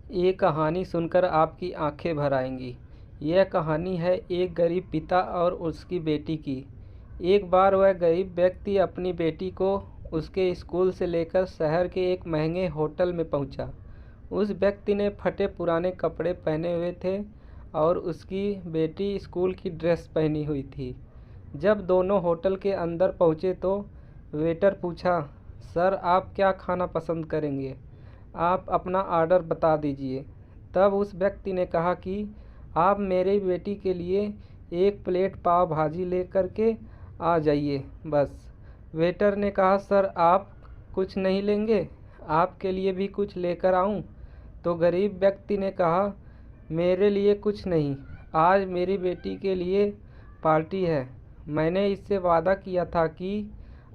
ये कहानी सुनकर आपकी आंखें भर आएंगी। यह कहानी है एक गरीब पिता और उसकी बेटी की। एक बार वह गरीब व्यक्ति अपनी बेटी को उसके स्कूल से लेकर शहर के एक महंगे होटल में पहुंचा। उस व्यक्ति ने फटे पुराने कपड़े पहने हुए थे और उसकी बेटी स्कूल की ड्रेस पहनी हुई थी। जब दोनों होटल के अंदर पहुंचे तो वेटर पूछा, सर आप क्या खाना पसंद करेंगे? आप अपना ऑर्डर बता दीजिए। तब उस व्यक्ति ने कहा कि आप मेरी बेटी के लिए एक प्लेट पाव भाजी लेकर के आ जाइए बस। वेटर ने कहा, सर आप कुछ नहीं लेंगे? आपके लिए भी कुछ लेकर आऊं? तो गरीब व्यक्ति ने कहा, मेरे लिए कुछ नहीं, आज मेरी बेटी के लिए पार्टी है। मैंने इससे वादा किया था कि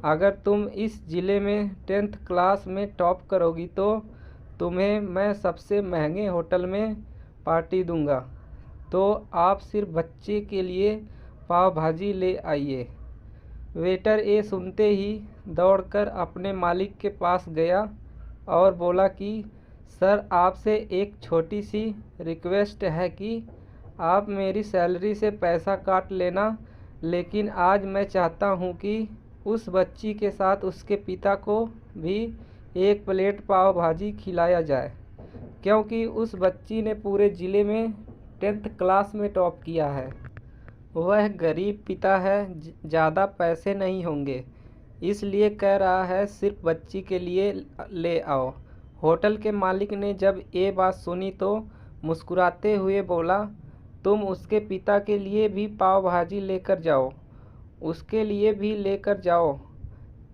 अगर तुम इस ज़िले में 10th क्लास में टॉप करोगी तो तुम्हें मैं सबसे महंगे होटल में पार्टी दूंगा। तो आप सिर्फ बच्चे के लिए पाव भाजी ले आइए। वेटर ये सुनते ही दौड़कर अपने मालिक के पास गया और बोला कि सर आपसे एक छोटी सी रिक्वेस्ट है कि आप मेरी सैलरी से पैसा काट लेना, लेकिन आज मैं चाहता हूँ कि उस बच्ची के साथ उसके पिता को भी एक प्लेट पाव भाजी खिलाया जाए, क्योंकि उस बच्ची ने पूरे ज़िले में 10th क्लास में टॉप किया है। वह गरीब पिता है, ज़्यादा पैसे नहीं होंगे, इसलिए कह रहा है सिर्फ बच्ची के लिए ले आओ। होटल के मालिक ने जब ये बात सुनी तो मुस्कुराते हुए बोला, तुम उसके पिता के लिए भी पाव भाजी लेकर जाओ, उसके लिए भी लेकर जाओ,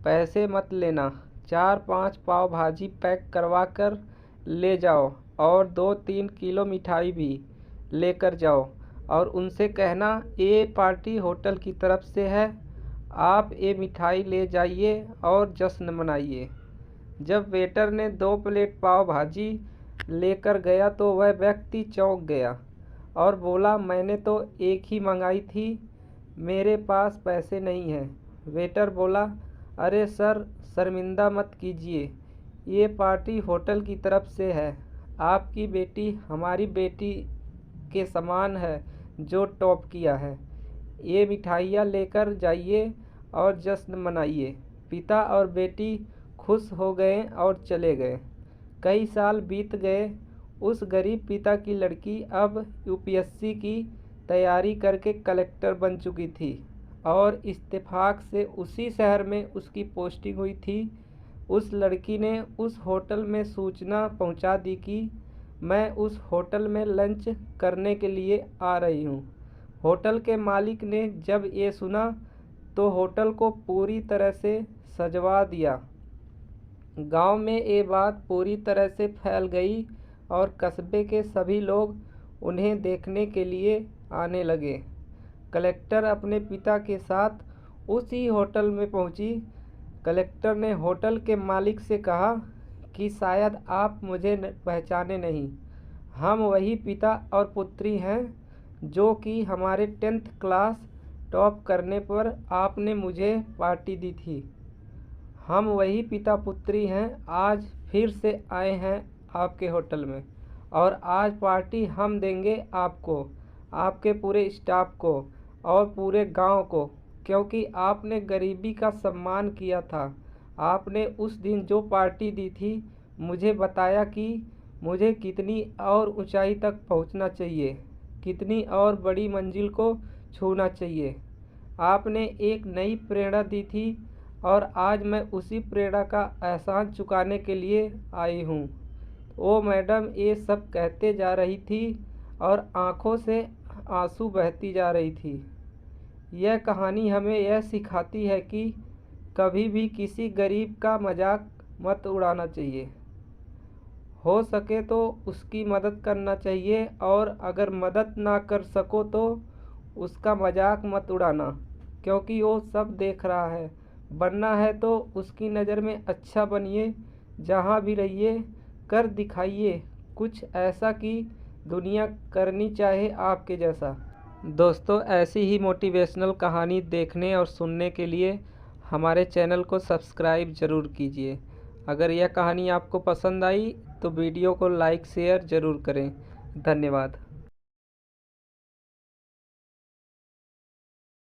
पैसे मत लेना। 4-5 पाव भाजी पैक करवा कर ले जाओ और 2-3 किलो मिठाई भी लेकर जाओ और उनसे कहना ये पार्टी होटल की तरफ से है, आप ये मिठाई ले जाइए और जश्न मनाइए। जब वेटर ने 2 प्लेट पाव भाजी लेकर गया तो वह व्यक्ति चौंक गया और बोला, मैंने तो एक ही मंगाई थी, मेरे पास पैसे नहीं हैं। वेटर बोला, अरे सर शर्मिंदा मत कीजिए, ये पार्टी होटल की तरफ से है। आपकी बेटी हमारी बेटी के समान है जो टॉप किया है। ये मिठाइयाँ लेकर जाइए और जश्न मनाइए। पिता और बेटी खुश हो गए और चले गए। कई साल बीत गए। उस गरीब पिता की लड़की अब यूपीएससी की तैयारी करके कलेक्टर बन चुकी थी और इत्तेफाक से उसी शहर में उसकी पोस्टिंग हुई थी। उस लड़की ने उस होटल में सूचना पहुंचा दी कि मैं उस होटल में लंच करने के लिए आ रही हूं। होटल के मालिक ने जब ये सुना तो होटल को पूरी तरह से सजवा दिया। गांव में ये बात पूरी तरह से फैल गई और कस्बे के सभी लोग उन्हें देखने के लिए आने लगे। कलेक्टर अपने पिता के साथ उसी होटल में पहुंची। कलेक्टर ने होटल के मालिक से कहा कि शायद आप मुझे पहचाने नहीं, हम वही पिता और पुत्री हैं जो कि हमारे 10th क्लास टॉप करने पर आपने मुझे पार्टी दी थी। हम वही पिता पुत्री हैं, आज फिर से आए हैं आपके होटल में और आज पार्टी हम देंगे आपको, आपके पूरे स्टाफ को और पूरे गांव को, क्योंकि आपने गरीबी का सम्मान किया था। आपने उस दिन जो पार्टी दी थी मुझे बताया कि मुझे कितनी और ऊंचाई तक पहुंचना चाहिए, कितनी और बड़ी मंजिल को छूना चाहिए। आपने एक नई प्रेरणा दी थी और आज मैं उसी प्रेरणा का एहसान चुकाने के लिए आई हूँ। ओ मैडम, ये सब कहते जा रही थी और आँखों से आंसू बहती जा रही थी। यह कहानी हमें यह सिखाती है कि कभी भी किसी गरीब का मजाक मत उड़ाना चाहिए। हो सके तो उसकी मदद करना चाहिए और अगर मदद ना कर सको तो उसका मजाक मत उड़ाना, क्योंकि वो सब देख रहा है। बनना है तो उसकी नज़र में अच्छा बनिए, जहाँ भी रहिए कर दिखाइए कुछ ऐसा कि दुनिया करनी चाहे आपके जैसा। दोस्तों, ऐसी ही मोटिवेशनल कहानी देखने और सुनने के लिए हमारे चैनल को सब्सक्राइब ज़रूर कीजिए। अगर यह कहानी आपको पसंद आई तो वीडियो को लाइक शेयर ज़रूर करें। धन्यवाद।